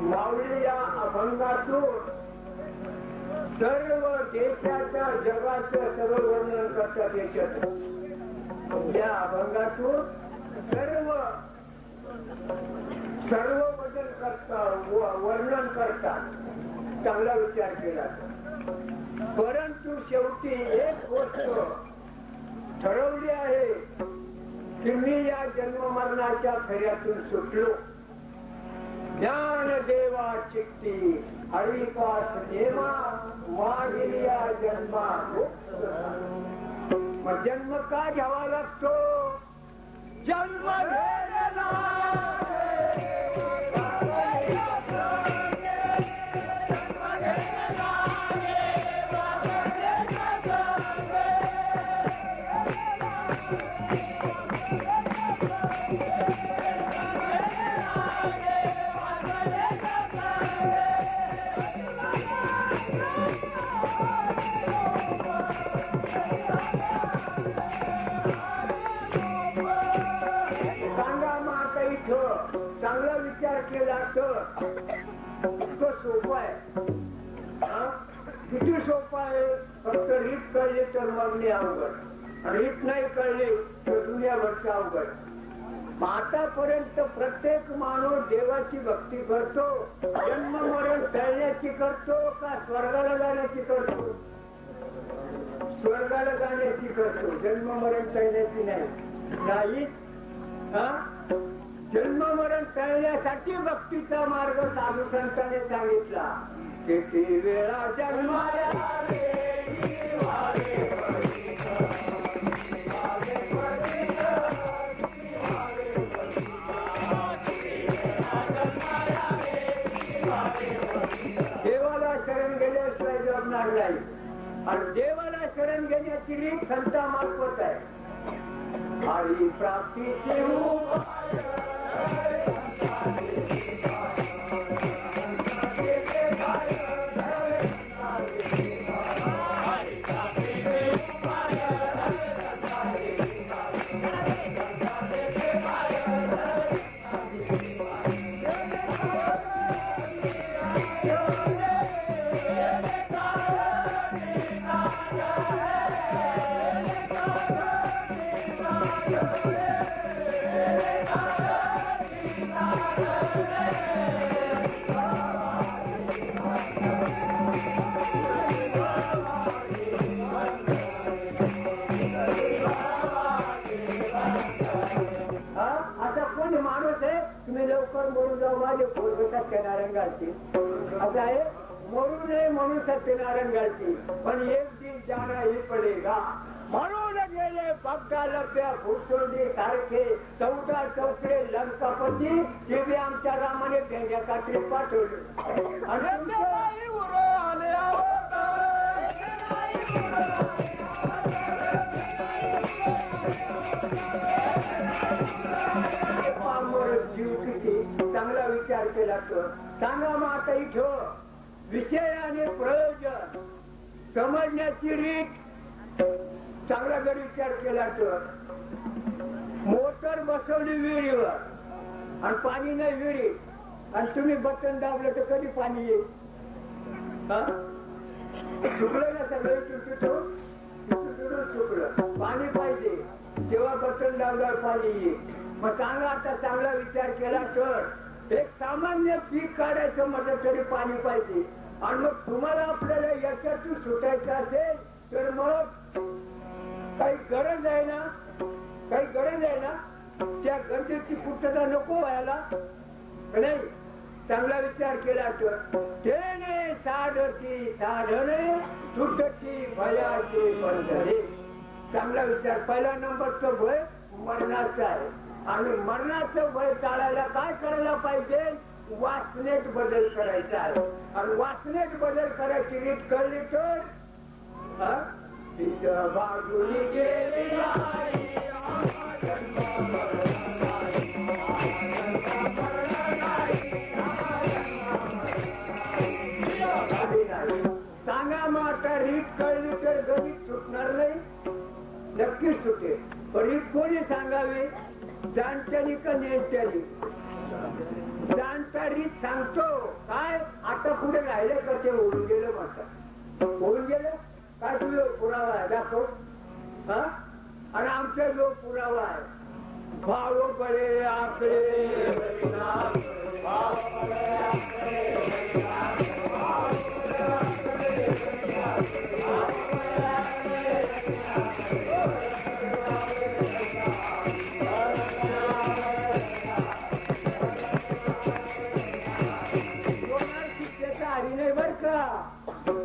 माऊली या अभंगातून सर्व देशाच्या जगाचं सर्व वर्णन करतात. याच्यात या अभंगातून सर्व बदल करतात, वर्णन करतात. चांगला विचार केला. परंतु शेवटी एक गोष्ट ठरवली आहे की मी या जन्म मरणाच्या फेऱ्यातून सुटलो. ज्ञान देवा चित्ती हरिपाठ नेमा मागिया जन्मा. मग जन्म का घ्यावा लागतो? जन्म घेतला चांगला विचार केला तर इतकं सोपं आहे. किती सोपं आहे. फक्त रीत कळली तर मग नाही अवघड. रीत नाही कळली तर दुनियाभरचं अवघड. आतापर्यंत प्रत्येक माणूस देवाची भक्ती करतो. जन्म मरण टळण्याची करतो का स्वर्गाला जाण्याची करतो? स्वर्गाला जाण्याची करतो. जन्म मरण टळण्याची नाही. जन्म मरण टळण्यासाठी भक्तीचा मार्ग साधू संतांनी सांगितला. किती वेळा जन्माला देवाला शरण गेल्याशिवाय जगणार नाही. आणि देवाला शरण घेण्याची रीत संतांमार्फत आहे. हरी प्राप्तीचे असं आहे. मरू नये म्हणून सत्यनारायण घालती. पण एक दिन जाना ही पडेगा. म्हणून गेले बघा लप्या भूसोंडी सारखे 14 चौकडे लंकापती. ते बी आमच्या रामाने भेंड्या कात्री पाठवले. सांगा मग आता इथं विषय आणि प्रयोजन समजण्याची रीत चांगला जर विचार केला तर मोटर बसवली विहिरीवर आणि पाणी नाही विहिरीत आणि तुम्ही बटन दाबलं तर कधी पाणी येईल? चुकलं ना सगळं चुकलं. पाणी पाहिजे तेव्हा बटन दाबल्यावर पाणी येईल. मग सांगा आता चांगला विचार केला तर एक सामान्य पीक काढायचं म्हटलं तरी पाणी पाहिजे. आणि मग तुम्हाला आपल्याला याच्यातून सुटायचं असेल तर मग काही गरज आहे ना, काही गरज आहे ना, त्या गरजेची पूर्तता नको व्हायला नाही. चांगला विचार केला तर तेने साधती साधने सुटती भयाचे बंधने. चांगला विचार. पहिला नंबरचं भय मरणाचं आहे आणि मरणाचं भय टाळायला काय करायला पाहिजे? वासनेत बदल करायचा आहे. आणि वासनेत बदल करायची रीत कळली तर बाजूनी गेली सांगा मग आता रीत कळली तर गणित सुटणार नाही? नक्कीच सुटेल. पण रीत कोणी सांगावी? जाणत्यानी का नेत्यानी? जाणता रीत सांगतो काय आता पुढे राहिलं का ते होऊन गेलं म्हणतात. होऊन गेलं काय तुझा पुरावा आहे दाखव. आणि आमचा जो पुरावा आहे भाव बळे आकडे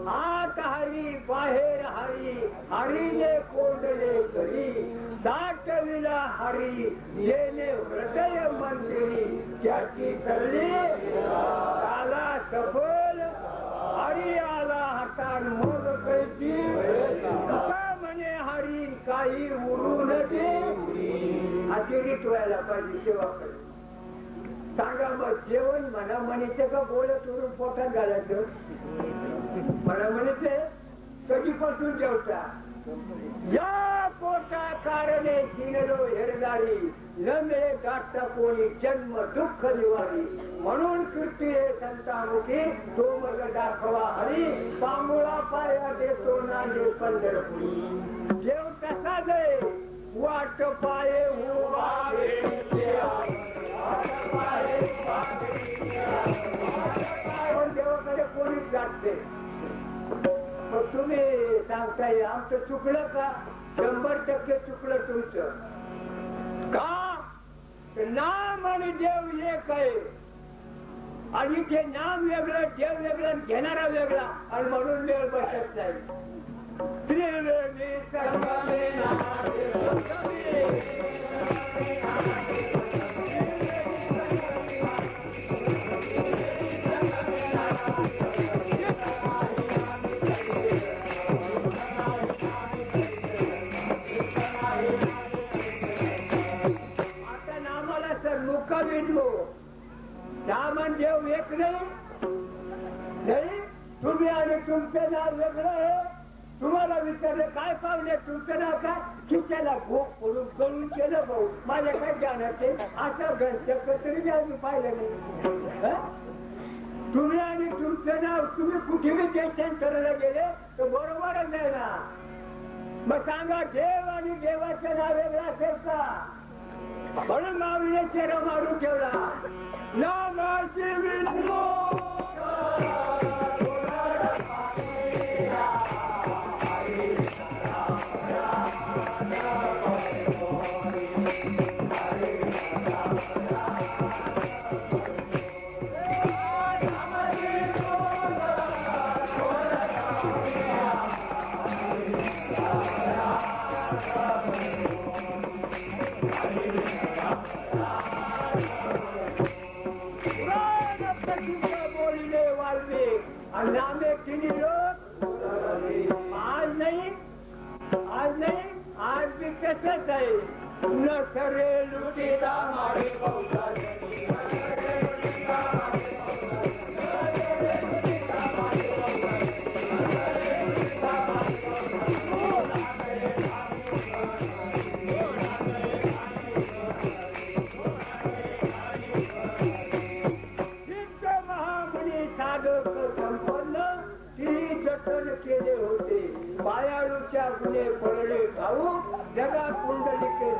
आत हरी बाहेर हरी हरीने कोंडले करी दाटविला हरी येणे हृदय मंदिरी त्याची ठरली आला सफल हरी आला हातात मग कैची म्हणे हरी काही उरून दे. अतिरिक्त व्हायला पाहिजे सेवा. सांगा मग जेवण म्हणा म्हणीचे का बोलत उरून पोटात घालायचं? मला म्हणते कधीपासून जेवता? या पोटा कारणे शिनलो हेरदारी न मिळे गाठता कोणी जन्म दुःख निवारी. म्हणून कीर्ती हे संतामुखी तो मग दाखवा हरी पांगुळा पाया देतो नांदे पंढरपुरी. जेव कसा दे वाट पाये उभा देवाकडे कोणीच जाते. मग तुम्ही सांगताय आमचं चुकलं का? 100% चुकलं तुमचं. का? नाम आणि देव एक आहे आणि ते नाम वेगळं देव वेगळं घेणारा वेगळा आणि म्हणून वेळ बसत नाही. नामन देव एक नाही. तुम्ही आणि तुमचं नाव वेगळं आहे. तुम्हाला विचारलं काय पावले तुमचं नाव काय? खिच्याला भोग पडून करून केलं भाऊ माझ्या काय जाणार ते असं घरचं तरी मी अजून पाहिलं नाही. तुम्ही आणि तुमचं नाव तुम्ही कुठेही टेन्शन करायला गेले तर बरोबरच नाही ना. मग सांगा देव आणि देवाचं नाव वेगळं असेल का? म्हणून माऊलीने चेहरा मारून ठेवला. नामाची विष्णू नामे किनी लोक आज नाही आज भी तसंच आहे. न खरे लुटीला मारे संपन्न ती जतन केले होते. पायाळूच्या गुन्हे पडले खाऊ जगा कुंडलिके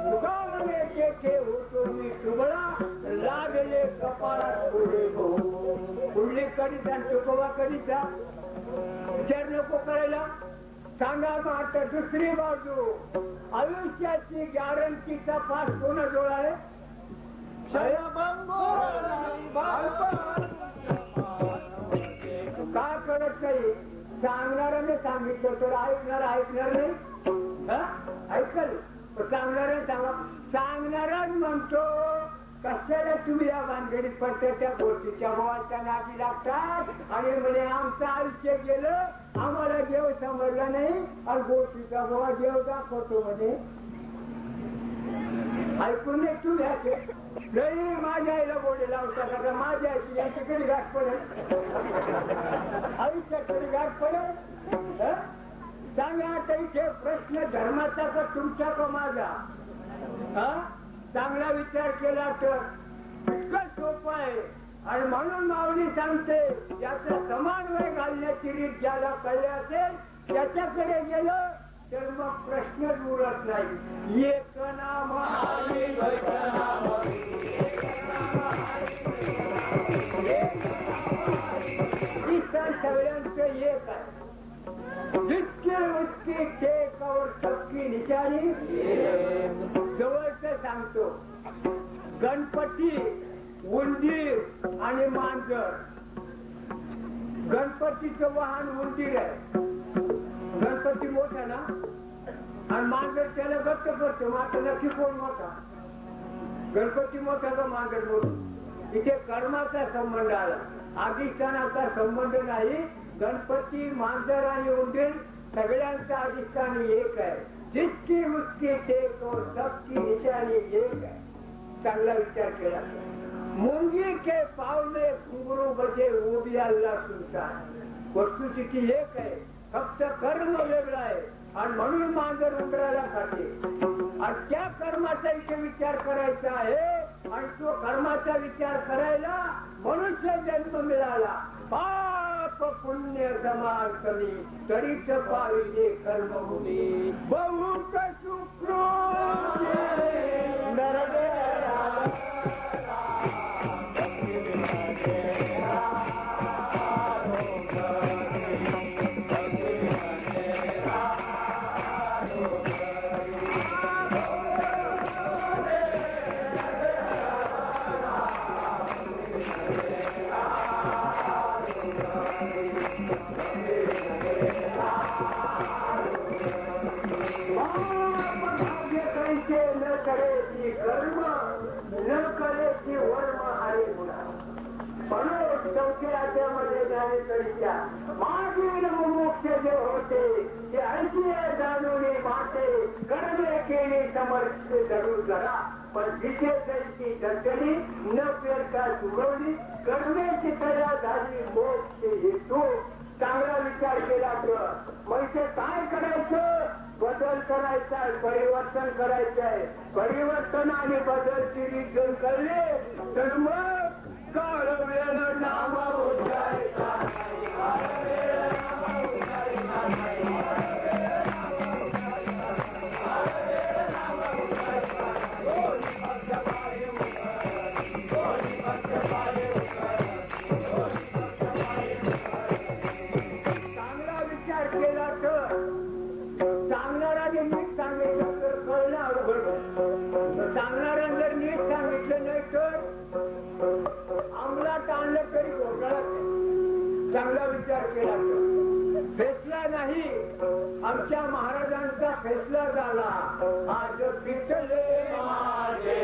दुकाने जेथे होतो मी तुबळा लागले कपाळात पुढे भाऊ. पुढली करीता चुकवा करीता विचार नको करायला. सांगा मग आता दुसरी बाजू आयुष्याची गॅरंटीचा पास कोणाजवळ आहे? का कळत नाही? सांगणाऱ्याने सांगितलं तर ऐकणार नाही. ऐकल सांगणाऱ्याने सांगा. सांगणाराच म्हणतो कशाला तुम्ही या भानगडीत पडते त्या गोष्टीच्या मोहाच्या नादी लागतात आणि म्हणे आमचं आयुष्य गेलं आम्हाला देव समजला नाही आणि गोष्टीचा मोहा देव दाखवतो म्हणे. ऐकून नाही तुम्ही याचे नाही. माझ्या आईला गोडे लावता का? माझ्या आईची यांच्याकडे गाठ पडेल, आयुष्याकडे गाठ पडेल. सांगा आता इथे प्रश्न धर्माचा का तुमचा का माझा? चांगला विचार केला तर इतकं सोपं आहे. आणि म्हणून माऊली सांगते याचा समन्वय घालण्याची रीत ज्याला कळले असेल त्याच्याकडे गेलं तर मग प्रश्नच उरत नाही. एक नाम सगळ्यांचं एक आहे. जितके उसकी टेक और सबकी निशाणी. जवळच सांगतो गणपती, उंदीर आणि मांजर. गणपतीचं वाहन उंदीर आहे. गणपती मोठा ना आणि मांजर त्याला गप्प करतो. मात्र नक्की कोण मोठा? गणपती मोठा का मांजर मोठा? इथे कर्माचा संबंध आला, अधिष्ठानाचा संबंध नाही. गणपती, मांजर आणि उंदीर सगळ्यांचा अधिष्ठान एक आहे. जिसकी उसकी टेक और सबकी निशानी एक है. चांगला विचार केला. मुंगी के पाव में घुंगरू बजे वो भी अल्लाह सुनता है. वस्तुस्थिती एक आहे, फक्त कर्म वेगळा आहे. आणि म्हणून मांजर उंदराला खाते. आणि त्या कर्माचा इथे विचार करायचा आहे आणि तो कर्माचा विचार करायला मनुष्य जन्म मिळाला. पाप पुण्य समान कमी तरीच पाहिजे कर्मभूमी. बहुत शुक्र कर्म न करेची वर्म आहे गुणा. म्हणून चौथ्या अध्यामध्ये ज्ञानेश्वरीच्या मागील मुमुक्ष जे होते ते ऐकिये जाणून माते कर्मे केली समर्थ जरूर जरा. पण जिथे त्यांची दर्शनी न पेरता सुगवली कर्मेची तया झाली मोक्ष हेतू. चांगला विचार केला तर म्हणजे काय करायचं? बदल करायचा आहे, परिवर्तन करायचं आहे. परिवर्तन आणि बदलची रीत जर कळले तर मग काळ वेळ नामा उजायचा. चांगला विचार केला तर सांगणाराने नीट सांगितलं तर कळणं अवघड. सांगणाऱ्याने जर नीट सांगितलं नाही तर अंमलात आणलं तरी घोटाळा. चांगला विचार केला तर फैसला नाही. आमच्या महाराजांचा फैसला झाला. आज पिटले माझे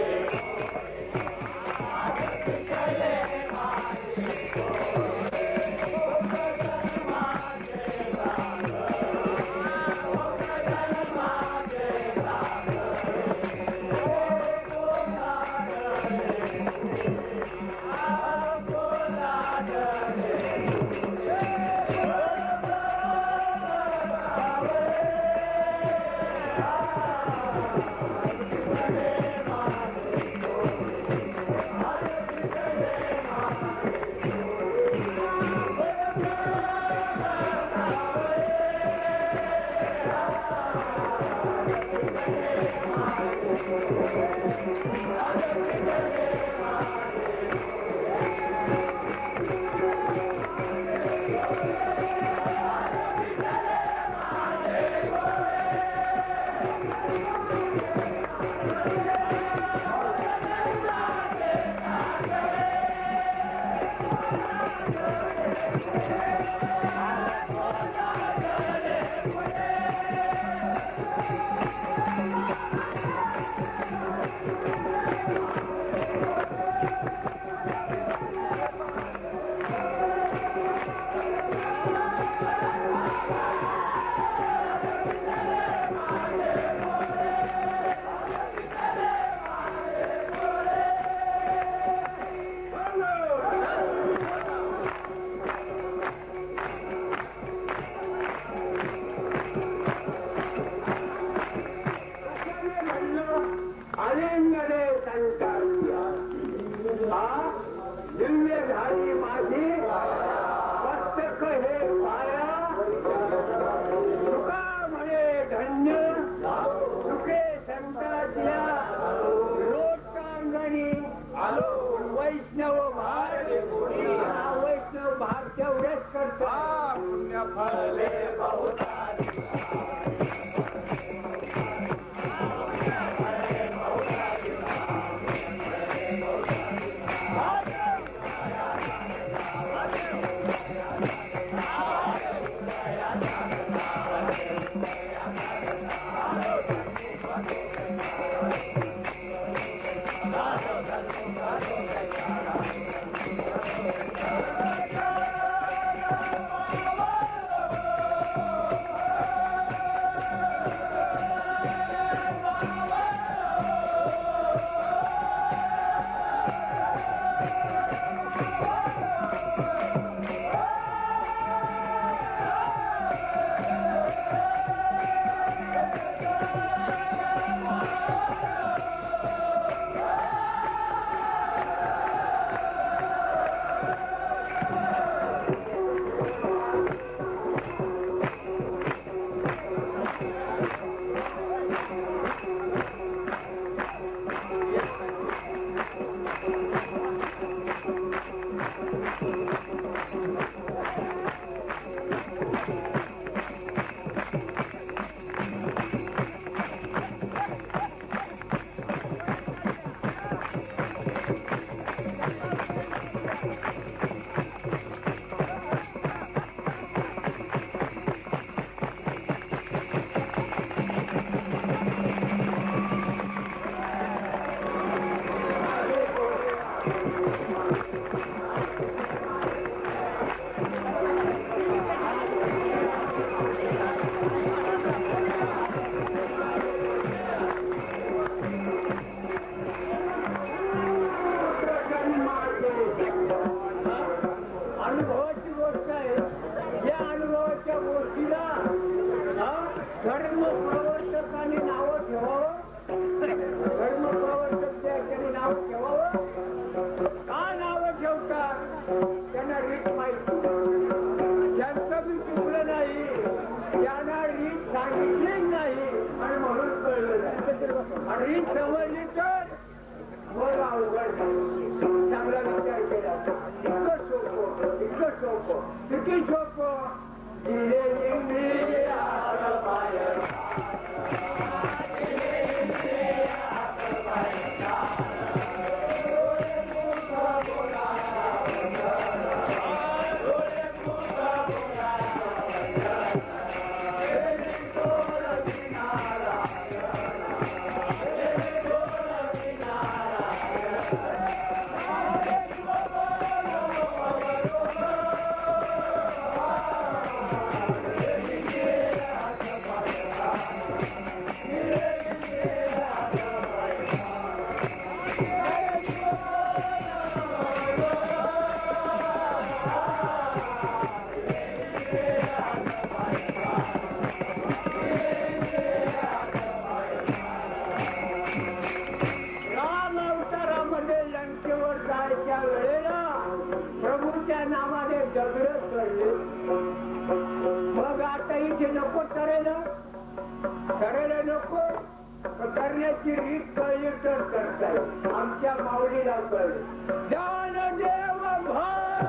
करण्याची रीत कळली तर करतात. आमच्या माऊलीला कळली. ज्ञानदेव भाले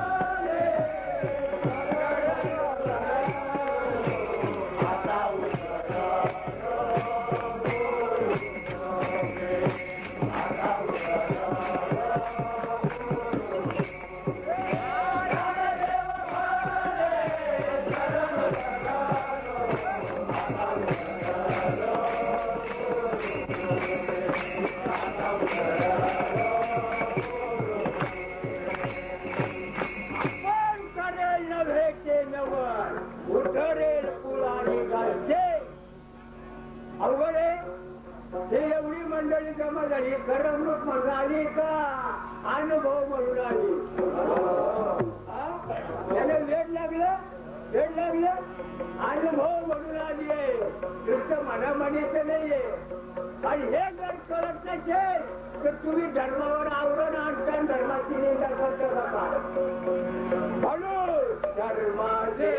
म्हणून आली. त्याला वेळ लागलं अनुभव म्हणून आली आहे. नुसतं मनामनीचं नाहीये. आणि हे जर कळत नसेल तर तुम्ही धर्मावर आवरण आणता धर्माची निंदा करता बघा. म्हणून धर्माचे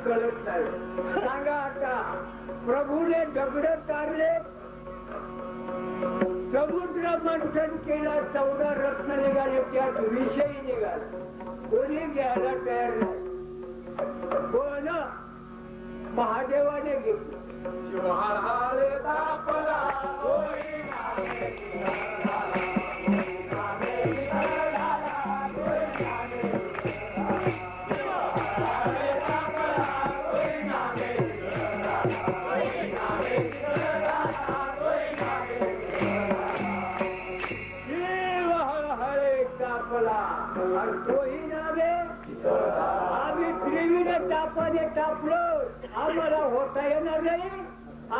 कळत नाही. सांगा आता प्रभूने दगड तारले समुद्र मंथन केला 14 रत्न निघाले त्यात विषयी निघाले. कोणी घ्यायला तयार नाही. कोण महादेवाने घेतलं. आम्ही त्रिविध तापाने तापलो. आम्हाला होता येणार नाही.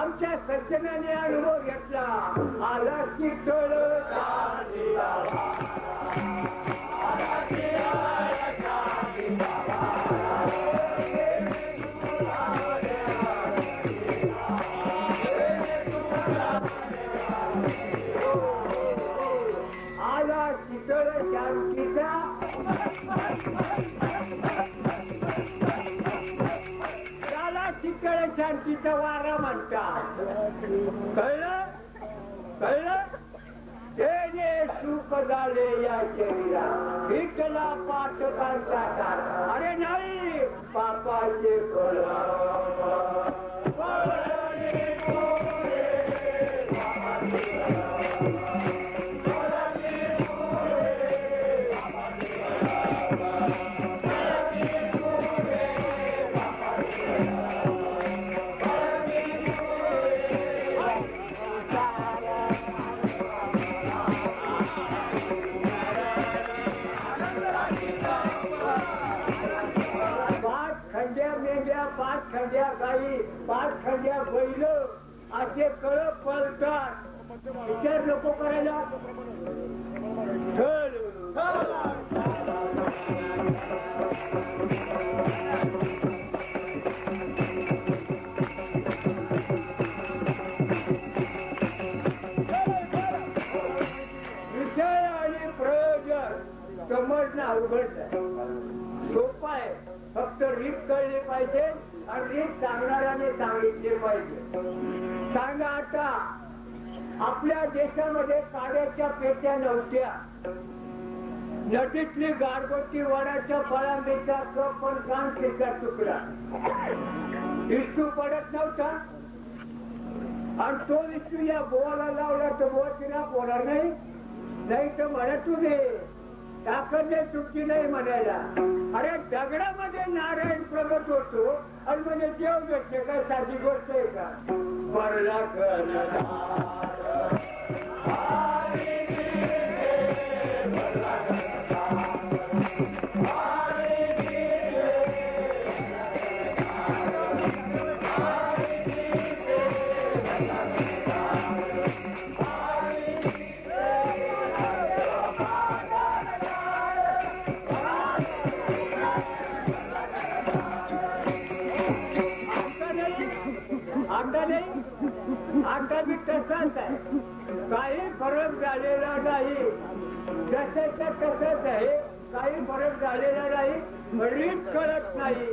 आमच्या सज्जनाने अनुभव घेतला. आला की टोळ आला चितळ शांतीचा शांतीचा वारा म्हणतात. कळलं कळलं. तेने सुख झाले या शरीरा विठला पाठकांचा तार. अरे नाही पापाचे फळ पाच खंड्या बैल असे कळ पळतात. विचार नको करायला. विषय आणि प्रयोजन समजणं अवघड आहे. सोपं आहे. फक्त रीत कळली पाहिजे आणि रीत सांगणाऱ्याने सांगितले पाहिजे. सांगा आता आपल्या देशामध्ये काड्याच्या पेट्या नव्हत्या. नदीतली गारगोटी वडाच्या फळांचा कप पण कांतीचा तुकडा विष्णू पडत नव्हता. आणि तो विष्णू या बोवाला लावला तर बोवा तिला बोलणार नाही तर म्हणत तुझे ताकद चुकी नाही म्हणायला. अरे दगडामध्ये नारायण प्रगट होतो आणि म्हणजे देव भेटते काय साधी गोष्ट आहे का? बरला नाही, जसंच्या तसंच आहे, काही फरक झालेला नाही. रीत कळत नाही,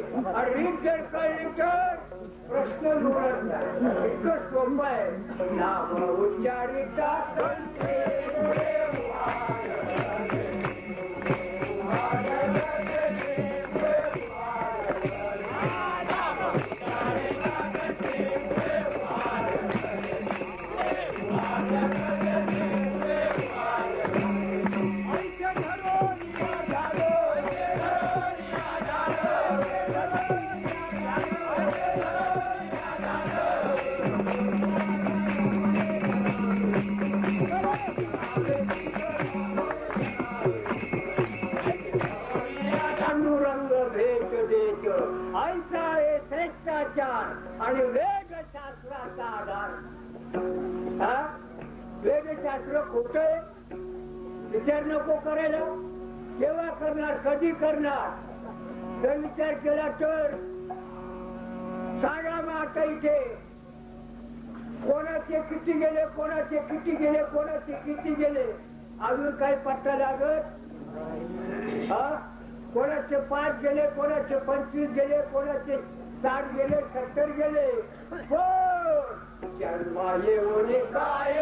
रीत जर कळली तर प्रश्न उरत नाही. इतकं सोपं आहे. नाम उच्चारिता आणि वेदशास्त्राचा आधार. वेदशास्त्र खोट विचार नको करायला. केव्हा करणार, कधी करणार, जर विचार केला तर सांगा मग आता इथे कोणाचे किती गेले, कोणाचे किती गेले, कोणाचे किती गेले, अजून काही पत्ता लागत. कोणाचे 5 गेले, कोणाचे 25 गेले, कोणाचे 60 गेले, 70 गेले. जन्मा येऊन काय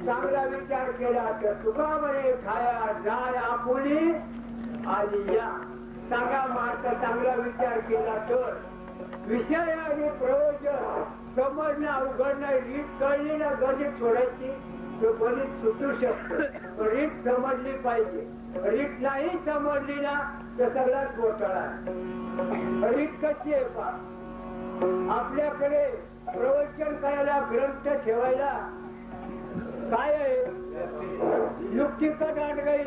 चांगला विचार केला तर तुका म्हणे खाया जाय आपुली आणि या. सांगा मार्ग चांगला विचार केला तर विषय आणि प्रयोजन समजणं अवघड नाही. रीत कळली ना गणित सोडायची तर गणित सुटू शकतो. रीत समजली पाहिजे. रीत नाही समजली ना तर सगळाच घोटाळा. रीत कशी आहे पा, आपल्याकडे प्रवचन करायला ग्रंथ ठेवायला काय आहे, युक्तिका दांडगाई.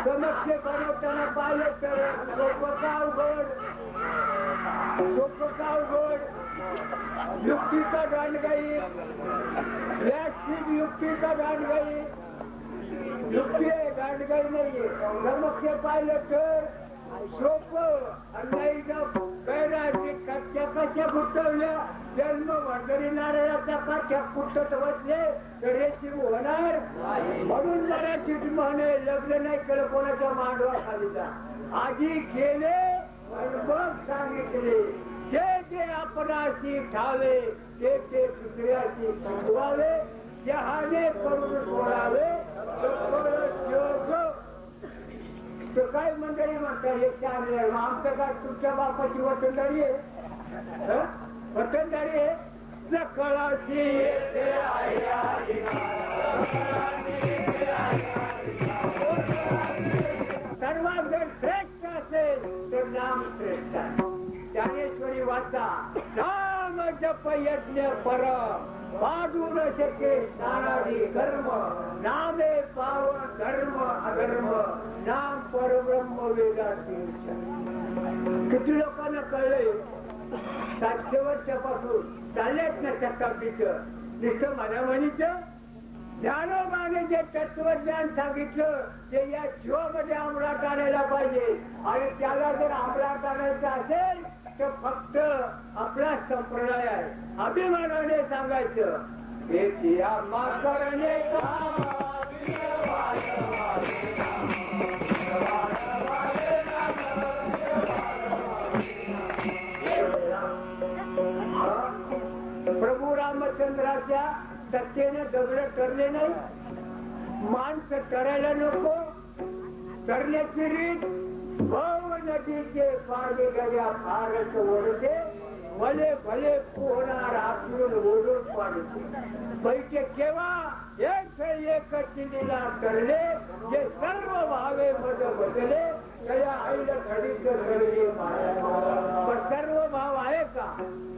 समक्ष बनवताना पाहिलं तर सोपं का अवघड, सोपं का अवघड. युक्तिका दांडगाई, व्यासपीठ युक्तिका दांडगाई. युक्ती आहे, दांडगाई नाहीये. समक्ष पाहिलं तर सोपं. नाही कशा गुंतवल्या, जन्म भंडरी नारायणाचा कशा कुठत बसले तर हे शिव होणार. म्हणून बऱ्याच म्हणे लग्न नाही केलं कोणाच्या मांडवा खालीचा. आधी केले आणि मग सांगितले. जे जे आपणाशी ठावे ते ते दुसऱ्याशी संगवावे. चहाने करून सोडावे काय मंडळी म्हणतात हे 4 आमचं काय तुमच्या बापाची वतनदारी आहे. वतनदारी आहे. कळाशी सर्वात जर श्रेष्ठ असेल तर नाम श्रेष्ठ. ज्ञानेश्वरी वाचा, नाम जप यज्ञ पर पाडू न शके नानादी कर्म. नामे पावन धर्म अधर्म, नाम परब्रह्म वेदाची. किती लोकांना कळलंय 700 वर्षापासून चाललेत ना शताब्दीचं नुसतं मनामनीचं. ज्ञानोबाने जे तत्वज्ञान सांगितलं ते या जीवामध्ये अंमलात आणायला पाहिजे. आणि त्याला जर अंमलात आणायचं असेल तर फक्त आपला संप्रदाय आहे. अभिमानाने सांगायचं हे आम्हा करणे प्रभू रामचंद्राच्या सत्तेने दगड ठरले नाही. माणसं ठरायला नको. ठरण्याची रीत भाव नदीचे पाणी गड्या फारच ओढते. भले भले पोहणार आतून ओढून पाडतो. पैसे केव्हा एक चिंतीला करले जे सर्व भावे मध बदले त्या आईला घडीच घडले पण सर्व भाव आहे का?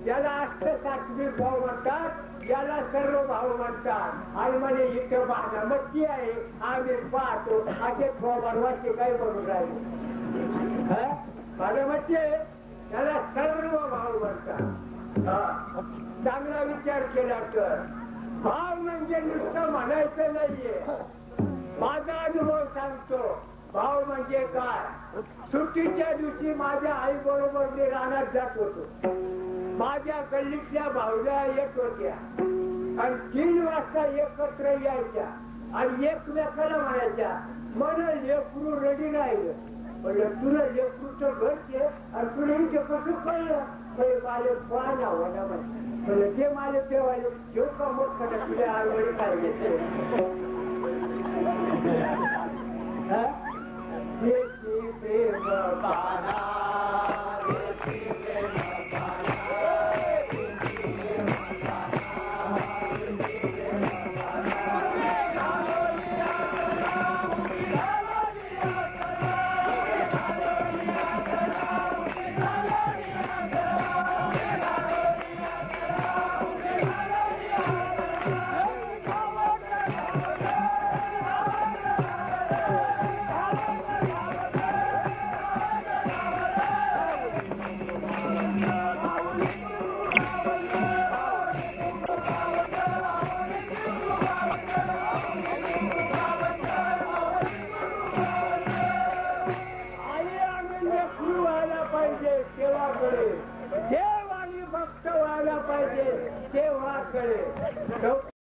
याला अष्टसात्विक भाव म्हणतात, याला सर्व भाव म्हणतात. आणि म्हणजे इथं माझा मच्छी आहे आम्ही पाहतो असे बनवायचे काही बनून राहिले माझा मच्छी त्याला सर्व भाव म्हणतात. चांगला विचार केला तर भाव म्हणजे नुसतं म्हणायचं नाहीये. माझा अनुभव सांगतो भाव म्हणजे काय. सुट्टीच्या दिवशी माझ्या आई बरोबर मी रानात जात होतो. माझ्या गल्लीतल्या भावल्या येत होत्या आणि 3 वाजता एकत्र यायच्या आणि एकमेकाला म्हणायच्या मन लेकरू रडी नाही म्हणलं तुला लेकरूचं घरचे आणि तुला इथे कसं कळलं माझे पान आवडा म्हणजे ते माझे तेव्हा जेव का मोठ तुझ्या आईवडील काय घेते प्रेम पाना देव आणि भक्त व्हायला पाहिजे तेव्हा कळे.